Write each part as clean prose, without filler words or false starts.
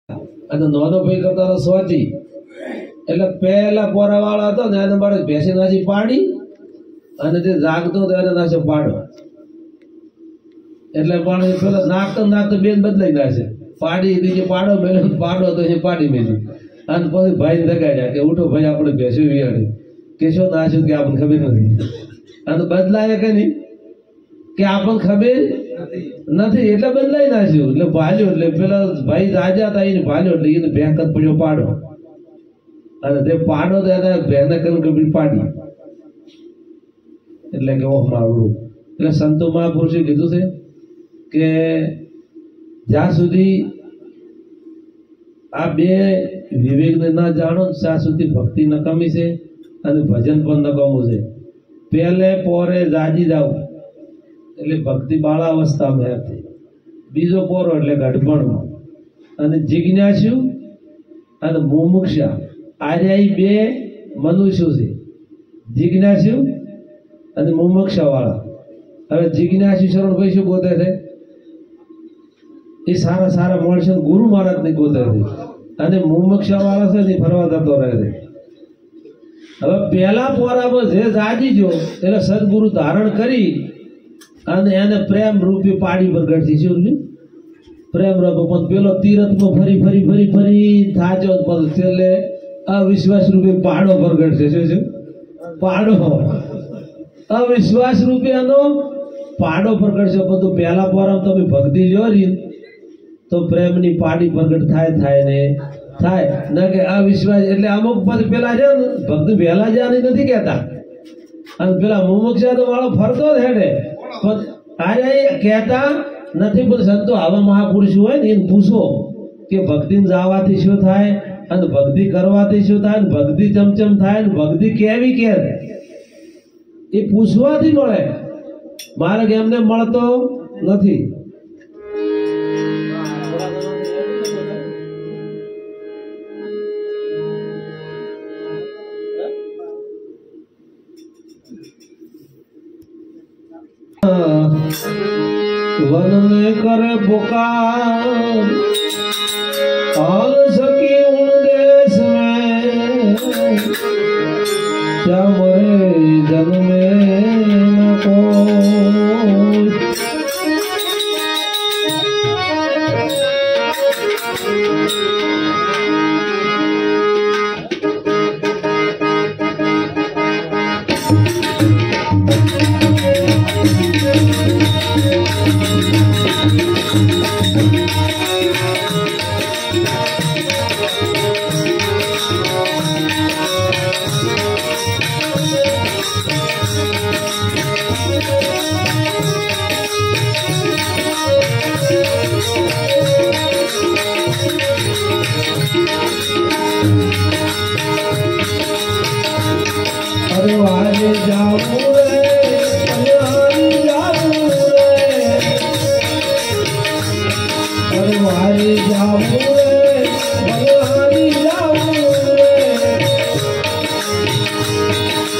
અને નોનો ભાઈ કરતા હતો સ્વાતી. એટલે પહેલા પોરાવાળા હતો ને એને મારે ભેંસી નાસી પાડી અને તે જાગતો હતો એને નાસે પાડો. એટલે પણ પેલા નાખતો બેન બદલાઈ નાશે. પાડી બીજી પાડો મેળ્યો, પાડો તો એ પાડી મેળી. અને પછી ભાઈ દગાડ્યા કે ઉઠો ભાઈ આપણે ભેંસી વિયાડી કે શું નાસ્યું કે આપણને ખબર નથી. અને બદલાય કે નહીં કે આપણને ખબર નથી એટલે બદલાઈ નાખ્યું. એટલે ભાલ્યો એટલે પેલા ભાઈ રાજા હતા એને ભાલ્યો એટલે એને ભેંકત પડ્યો પાડો. અને તે પાડો તો એને ભેંને કરી પાડી. એટલે કે ઓહ મારું. એટલે સંતો મહાપુરુષે કીધું છે કે જ્યાં સુધી આ બે વિવેકને ના જાણો ત્યાં સુધી ભક્તિ નકામી છે અને ભજન પણ નકામું છે. પહેલે પોરે જાજી જાવ એટલે ભક્તિ બાળાવસ્થામાં હતી. બીજો પોરો એટલે ગઢપણમાં. અને જિજ્ઞાસુ અને મુમુક્ષા આર્યા બે મનુષ્યો છે. જિજ્ઞાસુ અને મુમુક્ષા વાળા. હવે જિજ્ઞાસુ શરણ ભાઈ શું ગોતે છે? એ સારા સારા માણસો ગુરુ મહારાજ ને ગોતે છે. અને મુમુક્ષા વાળા છે ને ફરવા જતો રહે છે. હવે પહેલા પોરામાં જે જાજી જો એટલે સદગુરુ ધારણ કરી અને એને પ્રેમ રૂપી પાડી પ્રગટથી શું પ્રેમ રૂપ. પણ પેલો તીરથમાં ફરી ફરી ફરી ફરી થાચો એટલે અવિશ્વાસ રૂપે પાડો પ્રગટ છે. શું પાડો અવિશ્વાસ રૂપે એનો પાડો પ્રગટ છે. બધું પહેલા પોરામ તમે ભક્તિ જોરી તો પ્રેમની પાડી પ્રગટ થાય ને થાય ના કે અવિશ્વાસ. એટલે અમુક પછી પેલા છે ને ભક્તિ વહેલા જવાની નથી કહેતા. અને પેલા મુમુક્ષા તો વાળો ફરતો જ હેડે પણ આરે કહેતા નથી. પણ સંતો આવા મહાપુરુષ હોય ને એને પૂછો કે ભક્તિ જવાથી શું થાય અને ભક્તિ કરવાથી શું થાય, ભક્તિ ચમચમ થાય ને ભક્તિ કેવી કે એ પૂછવાથી મળે. માર્ગ એમને મળતો નથી. वन में करे पुकार आल सकी उन देश में क्या मरे जन में न कोई. अरे वाले जाऊं रे कल्याणी जाऊं रे. अरे वाले जाऊं रे कल्याणी जाऊं रे.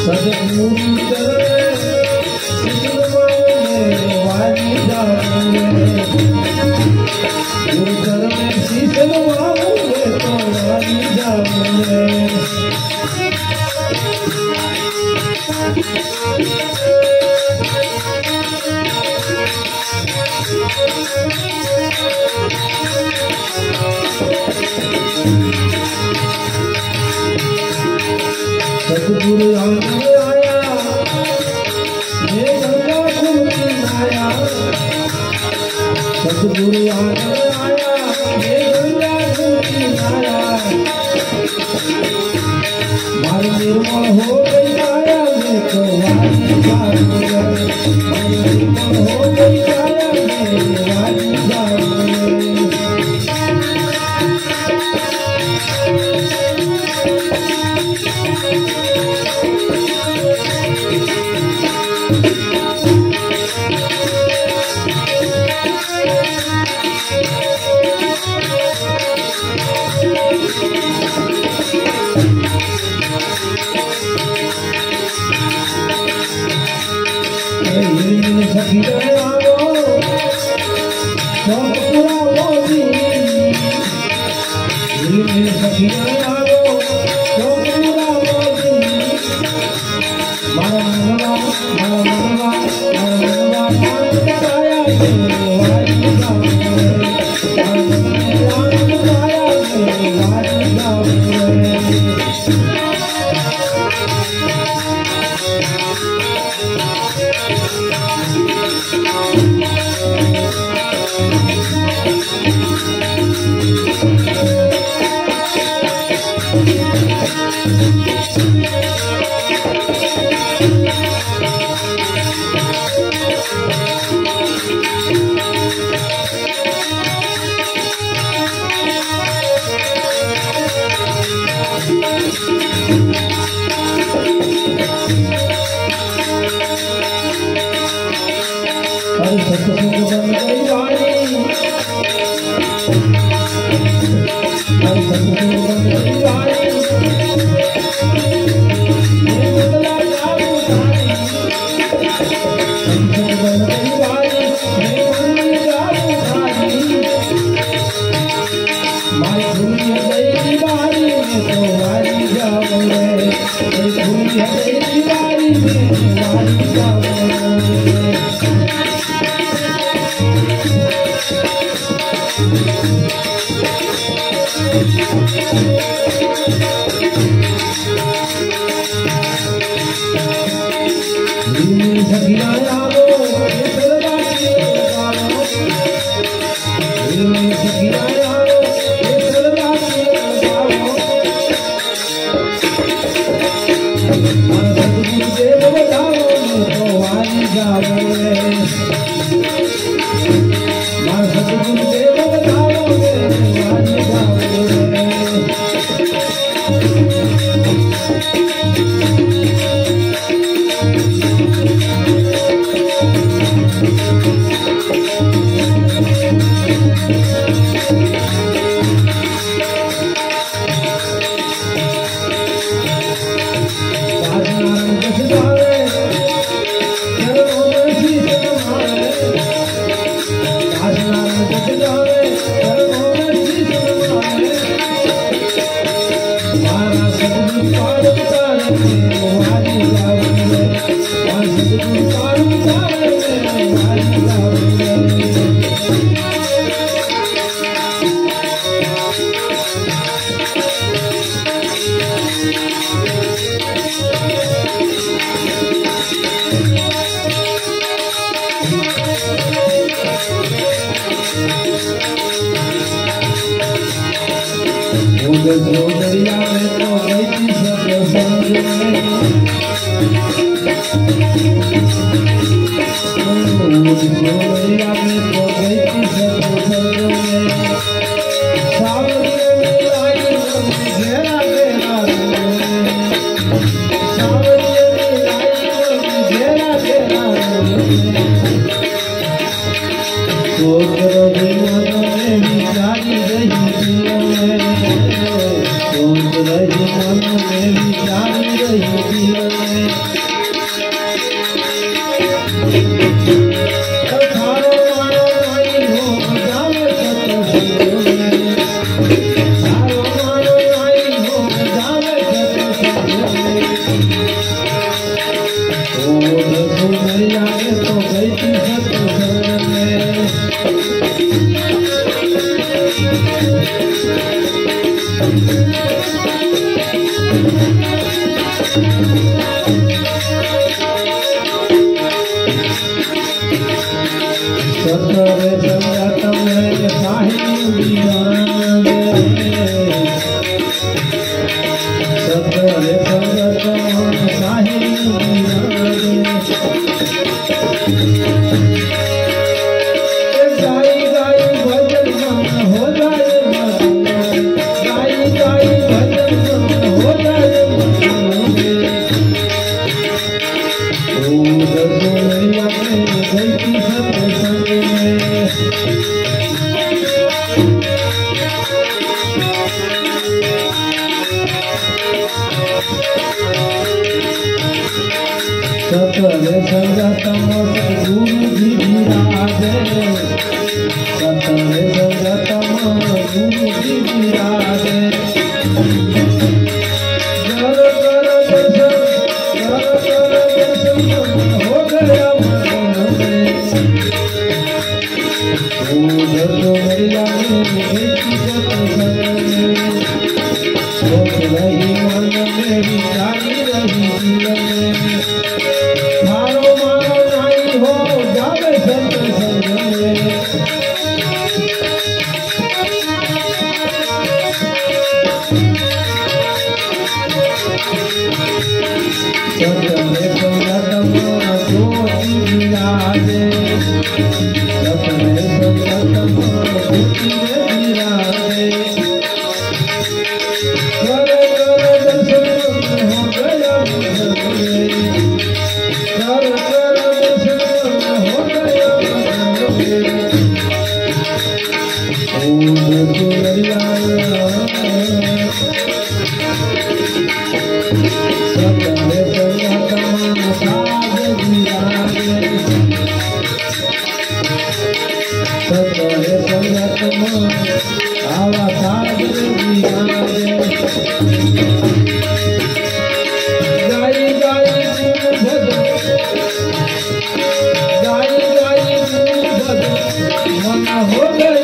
सदगुरु चले वाली जाऊं रे. गुरु चरण शीश नवाऊं रे तो वाली जाऊं रे. सतगुरु आया ये गंगा खुलती आया. सतगुरु आया ये गंगा खुलती आया. मारी निर्मल हो गई आया मैं तो वाली जाऊं रे. मारी निर्मल हो गई आया मैं वाली जाऊं रे. सखी आओ सब पूरा मोदी Thank you. एवी जागी रही जीवन में मारो मारो नहीं हो जावे संत संग में सतरे संगतमा ज्योति विराजे सतरे संगतमा ज्योति विराजे कर कर दर्शन हो गया कर कर दर्शन हो गया ओम दुर्गा सतरे संगतमा साज विराजे सतरे संगतमा आवा साज विराजे गाई गाई भजन गाई गाई भजन मन हो गया